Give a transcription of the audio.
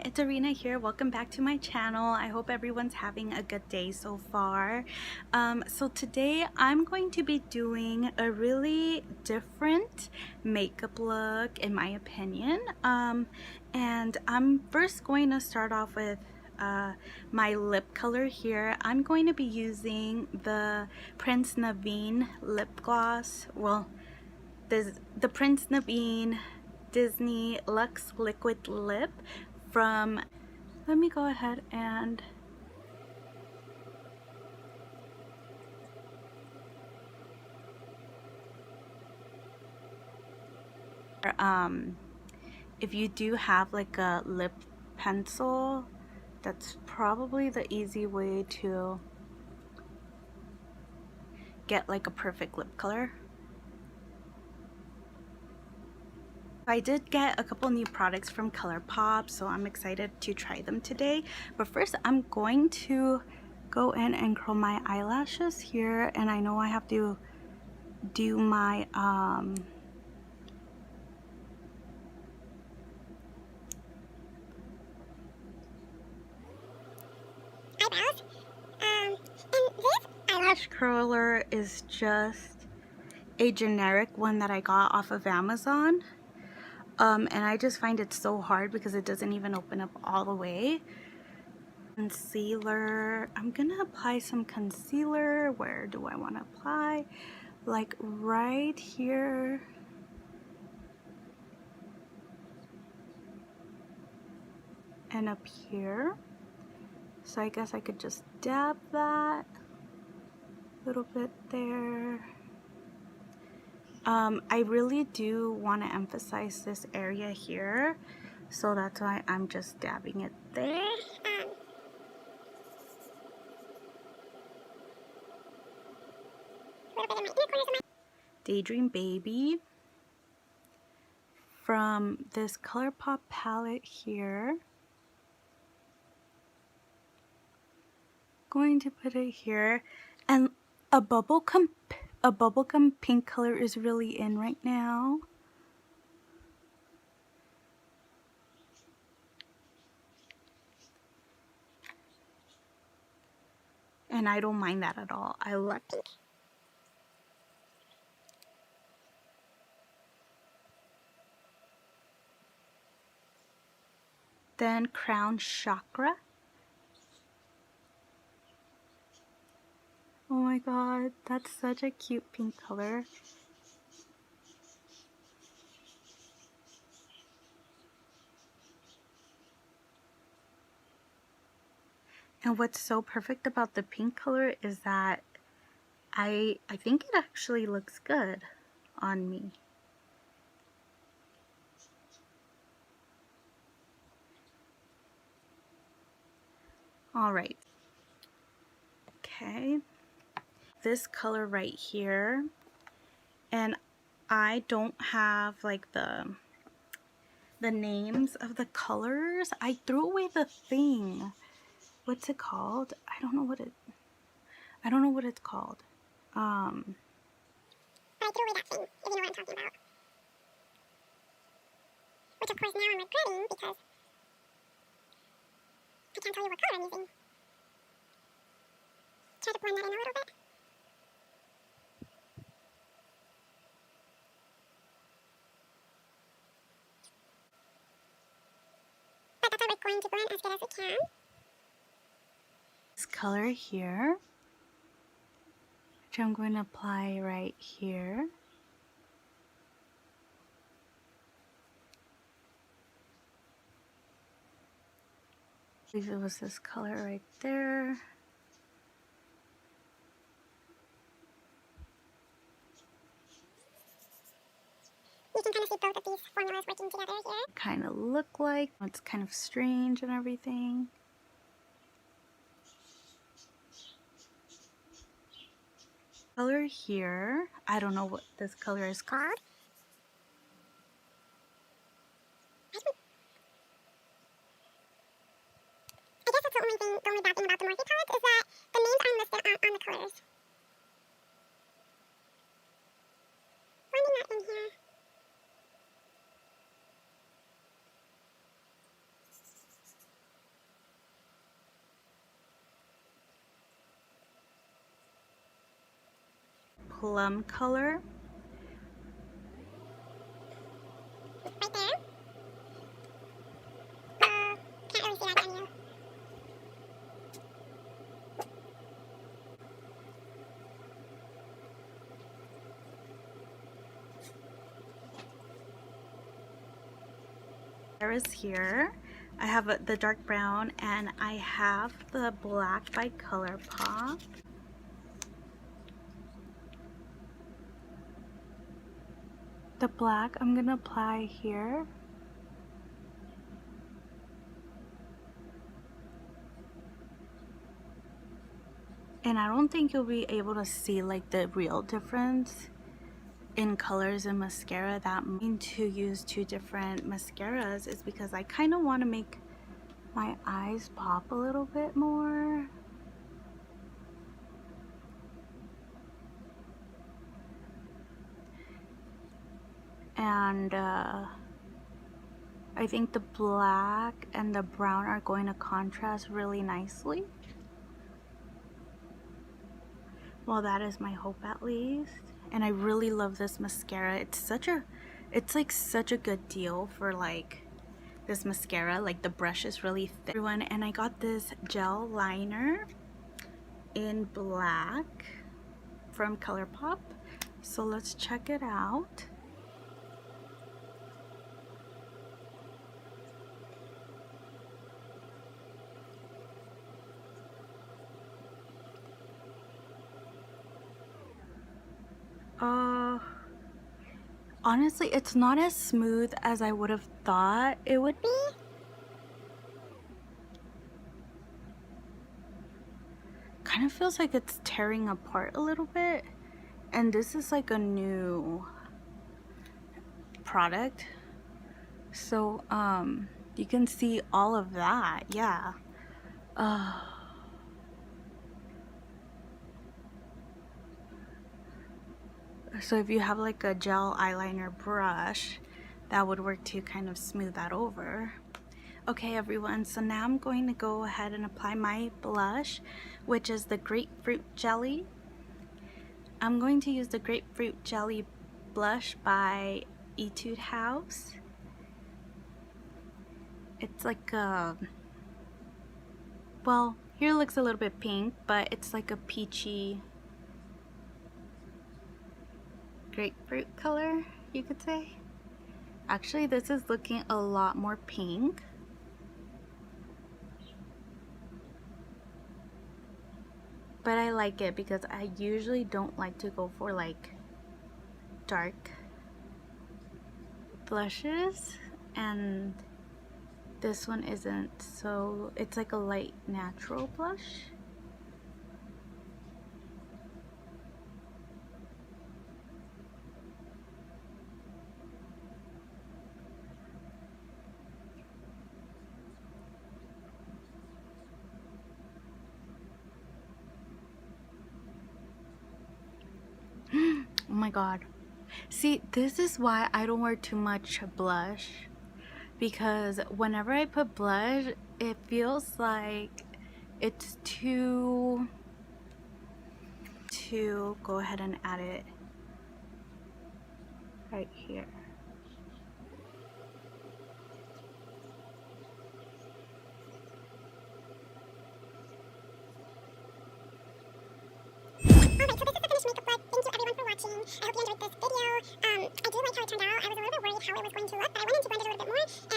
it's Arena here. Welcome back to my channel. I hope everyone's having a good day so far. So today I'm going to be doing a really different makeup look in my opinion. And I'm first going to start off with my lip color here. I'm going to be using the Prince Naveen lip gloss. Well, the Prince Naveen Disney Luxe Liquid Lip from, let me go ahead and if you do have like a lip pencil, that's probably the easy way to get like a perfect lip color. I did get a couple new products from Colourpop, so I'm excited to try them today. But first I'm going to go in and curl my eyelashes here, and I know I have to do my eyebrows. And this eyelash curler is just a generic one that I got off of Amazon. And I just find it so hard because it doesn't even open up all the way. Concealer. I'm gonna apply some concealer. Where do I want to apply? Like right here. And up here. So I guess I could just dab that a little bit there. I really do want to emphasize this area here, so that's why I'm just dabbing it there. Daydream Baby from this Colourpop palette here. Going to put it here, and a bubblegum pink color is really in right now. And I don't mind that at all. I love pink. Then Crown Chakra. Oh my god, that's such a cute pink color. And what's so perfect about the pink color is that I think it actually looks good on me. All right. Okay. This color right here, and I don't have like the names of the colors. I threw away the thing. What's it called? I don't know what it's called. I threw away that thing, if you know what I'm talking about. Which of course now I'm regretting because I can't tell you what color I'm using. Try to blend that in a little bit. But that's always going to blend as good as it can. This color here, which I'm going to apply right here. I believe it was this color right there. You can kind of see both of these formulas working together here. Kind of look like it's kind of strange and everything. Color here, I don't know what this color is called. I guess that's the only bad thing about the Morphe palette is that the names aren't listed on the colors. Blending that in here. plum color. Right there. Can't really see that, can you? There is here. I have the dark brown and I have the black by Colourpop. The black I'm gonna apply here. And I don't think you'll be able to see like the real difference in colors and mascara. That I'm going to use two different mascaras is because I kind of want to make my eyes pop a little bit more. And I think the black and the brown are going to contrast really nicely. Well, that is my hope at least. And I really love this mascara. It's like such a good deal for like this mascara. Like the brush is really thick. Everyone, and I got this gel liner in black from Colourpop. So let's check it out. Honestly, it's not as smooth as I would have thought it would be. Kind of feels like it's tearing apart a little bit. And this is like a new product. So, you can see all of that. Yeah. So if you have like a gel eyeliner brush, that would work to kind of smooth that over. Okay everyone, so now I'm going to go ahead and apply my blush, which is the Grapefruit Jelly. I'm going to use the Grapefruit Jelly blush by Etude House. It's like a, well, here it looks a little bit pink, but it's like a peachy grapefruit color, you could say. Actually, this is looking a lot more pink. But I like it because I usually don't like to go for like dark blushes, and this one isn't, so it's like a light natural blush. Oh my god. See, this is why I don't wear too much blush, because whenever I put blush, it feels like it's too go ahead and add it right here. Alright, so this is the finished makeup look. Thank you everyone for watching. I hope you enjoyed this video. I do like how it turned out. I was a little bit worried how it was going to look, but I went in to blend it a little bit more,